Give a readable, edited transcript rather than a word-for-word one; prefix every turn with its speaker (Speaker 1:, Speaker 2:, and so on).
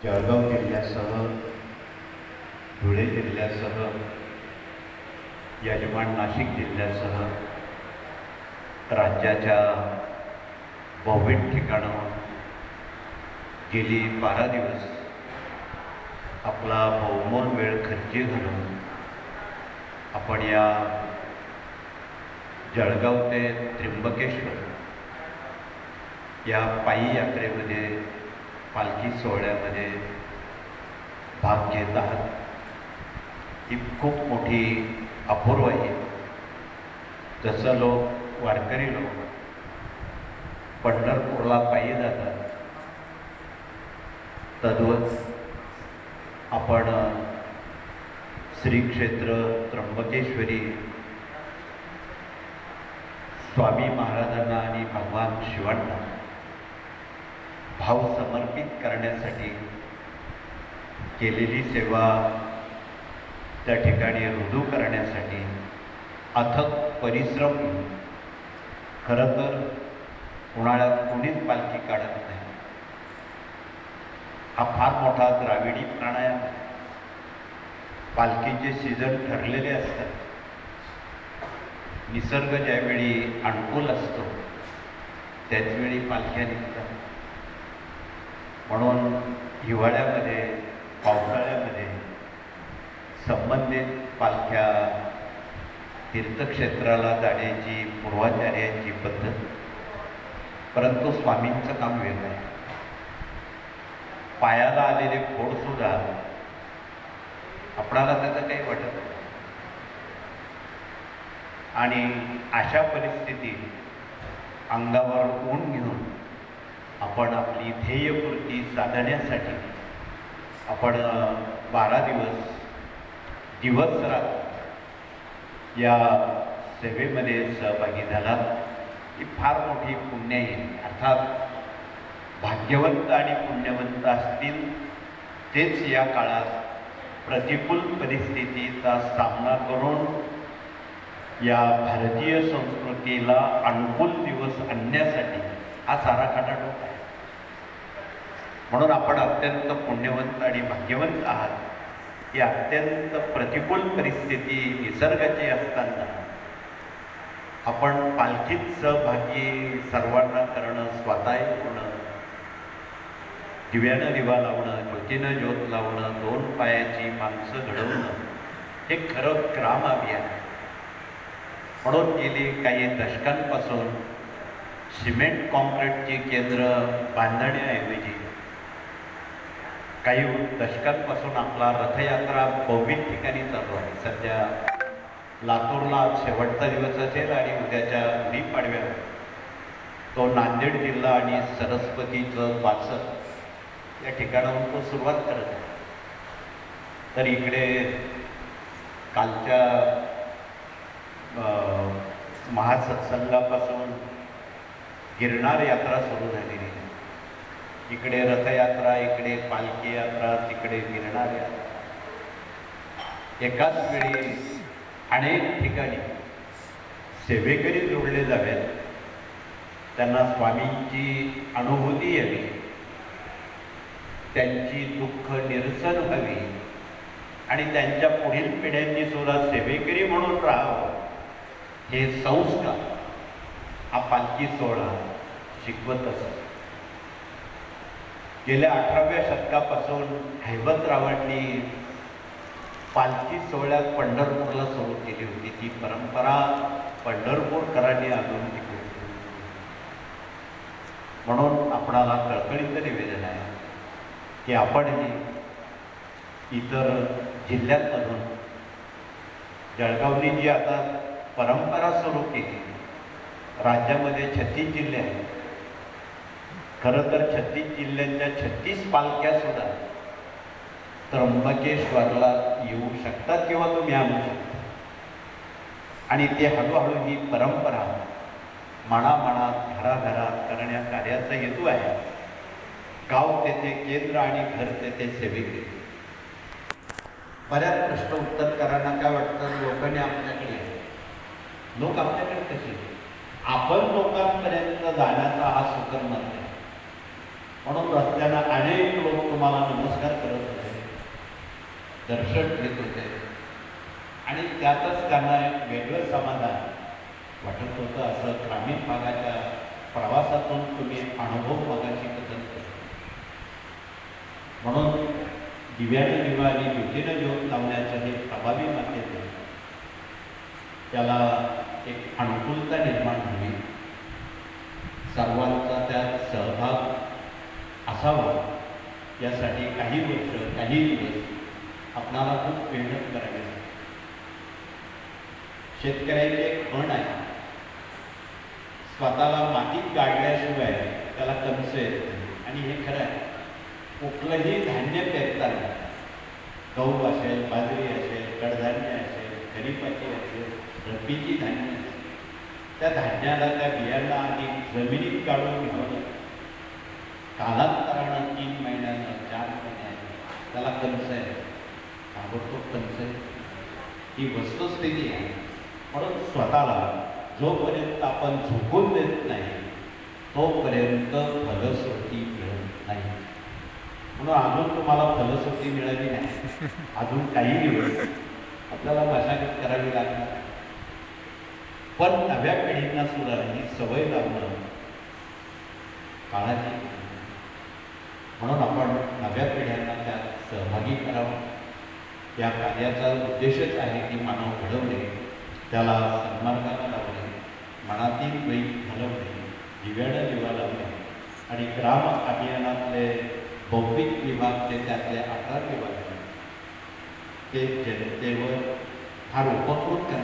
Speaker 1: जळगाव जिल्ह्यासह धुळे जिल्ह्यासह यजमान नाशिक जिल्ह्यासह राज्याच्या बहुविध ठिकाणं गेली 12 दिवस आपला बहुमोल वेळ खर्ची घालून आपण या जळगाव ते त्र्यंबकेश्वर या पायी यात्रेमध्ये पालखी सोहळ्यामध्ये भाग घेत आहात. ही खूप मोठी अपूर्व आहे. जसं वारकरी लोक पंढरपूरला पायी जातात तद्वत आपण श्री क्षेत्र त्र्यंबकेश्वरी स्वामी महाराजांना आणि भगवान शिवांना भाव समर्पित करण्यासाठी केलेली सेवा त्या ठिकाणी रुजू करण्यासाठी अथक परिश्रम. खरं तर उन्हाळ्यात कोणीच पालखी काढत नाही. हा फार मोठा द्राविडी प्राणायाम. पालखीचे सीझन ठरलेले असतात. निसर्ग ज्यावेळी अनुकूल असतो त्याचवेळी पालख्या निघतात. म्हणून हिवाळ्यामध्ये पावसाळ्यामध्ये संबंधित पालख्या तीर्थक्षेत्राला जाण्याची पूर्वाचार्यांची पद्धत. परंतु स्वामींचं काम वेगळं आहे. पायाला आलेले फोडसुद्धा आपणाला त्याचं काही वाटत नाही. आणि अशा परिस्थितीत अंगावर ऊन घेऊन आपण आपली ध्येयपूर्ती साधण्यासाठी आपण 12 दिवस रात या सेवेमध्ये सहभागी झालात. ही फार मोठी पुण्य आहे. अर्थात भाग्यवंत आणि पुण्यवंत असतील तेच या काळात प्रतिकूल परिस्थितीचा सामना करून या भारतीय संस्कृतीला अनुकूल दिवस आणण्यासाठी हा सारा खटाटोप आहे. म्हणून आपण अत्यंत पुण्यवंत आणि भाग्यवंत आहात. ही अत्यंत प्रतिकूल परिस्थिती निसर्गाची असताना आपण पालखीत सहभागी सर्वांना करणं, स्वतः होणं, दिव्यानं दिवा लावणं, ज्योतीनं ज्योत लावणं, 2 पायाची माणसं घडवणं हे खरं ग्राम अभियान आहे. म्हणून गेली काही दशकांपासून सिमेंट कॉन्क्रीटची केंद्र बांधण्याऐवजी काही दशकांपासून आपला रथयात्रा बहुविध ठिकाणी चालू आहे. सध्या लातूरला शेवटचा दिवस असेल आणि उद्याच्या गुढीपाडव्या तो नांदेड जिल्हा आणि सरस्वतीचं वाचक या ठिकाणाहून तो सुरुवात करत आहे. तर इकडे कालच्या महासत्संगापासून गिरनार यात्रा सुरू झालेली आहे. इकडे रथयात्रा, इकडे पालखी यात्रा, तिकडे गिरनार यात्रा. एकाच वेळी अनेक ठिकाणी सेवेकरी जोडले जावेत. त्यांना स्वामींची अनुभूती यावी, त्यांची दुःख निरसन व्हावी आणि त्यांच्या पुढील पिढ्यांनी सुद्धा सेवेकरी म्हणून राहावं हे संस्कार हा पालखी सोहळा शिकवत असत. गेल्या 18व्या शतकापासून हैबतरावांनी पालखी सोहळ्यात पंढरपूरला सुरू केली होती. ती परंपरा पंढरपूरकरांनी अजून टिकवली. म्हणून आपणाला कळकळीचं निवेदन आहे की आपणही इतर जिल्ह्यांमधून जळगावनी जी आता परंपरा सुरू केली. राज्यामध्ये 36 जिल्हे आहेत. खरं तर 36 जिल्ह्यांच्या 36 पालख्यासुद्धा त्र्यंबकेश्वरला येऊ शकतात किंवा तुम्ही आणू शकता. आणि ते हळूहळू ही परंपरा मनामनात घराघरात करण्या कार्याचा हेतू आहे. गाव तेथे केंद्र आणि घर तेथे सेवेकरी. बऱ्याच प्रश्न उत्तरकरांना काय वाटतं, लोकांनी आपल्याकडे, लोक आपल्याकडे कसे, आपण लोकांपर्यंत जाण्याचा हा सुकर्म आहे. म्हणून रस्त्यानं अनेक लोक तुम्हाला नमस्कार करत होते, दर्शन घेत होते आणि त्यातच त्यांना एक वेगळं समाधान वाटत होतं. असं ग्रामीण भागाच्या प्रवासातून तुम्ही अनुभव मागायची कथन करता. म्हणून दिव्याने दिवा आणि ज्योतीनं ज्योत लावण्याचं हे प्रभावी माध्यम आहे, त्याला एक अनुकूलता निर्माण व्हावी, सर्वांचा त्यात सहभाग असावा, यासाठी काही वर्ष काही दिवस आपणाला खूप मेहनत करावी लागते. शेतकऱ्याचे एक म्हण आहे, स्वतःला मातीत गाडल्याशिवाय त्याला कणसं येत नाही. आणि हे खरं आहे. कुठलंही धान्य पेरताना गहू असेल, बाजरी असेल, कडधान्य असेल, खरीपाची असेल, रब्बीची धान्य असेल, त्या धान्याला, त्या बियांना आधी जमिनीत काढून घ्यावं लागतं. कालांतरानं 3 महिन्यानं 4 महिन्यानं त्याला कणसं आहे, ताबडतोब कणसं आहे. ही वस्तुस्थिती आहे. म्हणून स्वतःला जोपर्यंत आपण झुकून देत नाही तोपर्यंत फलश्रुती मिळत नाही. म्हणून अजून तुम्हाला फलश्रुती मिळाली नाही, अजून काही दिवस आपल्याला मशागत करावी लागणार. पण नव्या पिढींना सुद्धा ही सवय लावणं काळाची. म्हणून आपण नव्या पिढ्यांना त्यात सहभागी करावं. या कार्याचा उद्देशच आहे की मानव घडवणे, त्याला सन्मार्गाला लावणे, मनातील वैक घालवणे, दिव्यानं दिवा लावणे आणि ग्राम अभियानातले बौद्धिक विभाग जे त्यातले 18 विभाग आहेत ते जनतेवर फार उपकृत करणे.